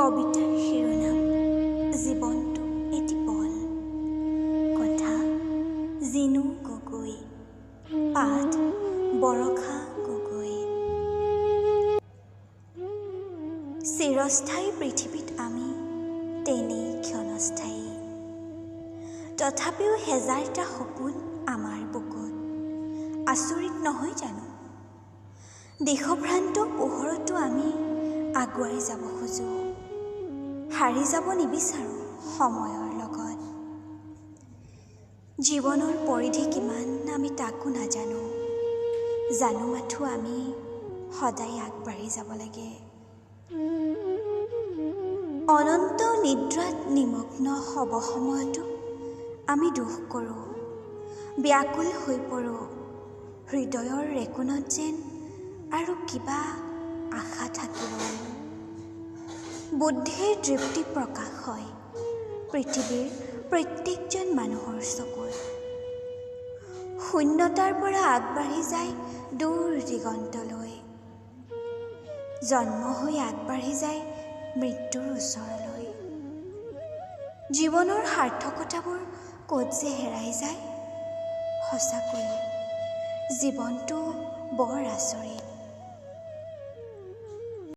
কবিতাৰ শিৰোনাম জীৱনটো এটি পল। কথা জিনু গগৈ, পাঠ বৰষা গগৈ। চিৰস্থায়ী পৃথিৱীত আমি তেনেই ক্ষণস্থায়ী, তথাপিও হেজাৰটা সপোন আমাৰ বুকুত। আচৰিত নহয় জানো? দিশভ্ৰান্ত পোহৰতো আমি আগুৱাই যাব খোজোঁ, হাৰি যাব নিবিচাৰোঁ সময়ৰ লগত। জীৱনৰ পৰিধি কিমান আমি তাকো নাজানো, জানো মাথো আমি সদায় আগবাঢ়ি যাব লাগে। অনন্ত নিদ্ৰাত নিমগ্ন হ'ব সময়তো আমি দুখ কৰোঁ, ব্যাকুল হৈ পৰোঁ। হৃদয়ৰ ৰেকুণত যেন আৰু কিবা আশা থাকিব। বুদ্ধিৰ তৃপ্তি প্ৰকাশ হয় পৃথিৱীৰ প্ৰত্যেকজন মানুহৰ চকুত। শূন্যতাৰ পৰা আগবাঢ়ি যায় দূৰ দিগন্তলৈ, জন্ম হৈ আগবাঢ়ি যায় মৃত্যুৰ ওচৰলৈ। জীৱনৰ সাৰ্থকতাবোৰ ক'ত যে হেৰাই যায়। সঁচাকৈ জীৱনটো বৰ আচৰিত।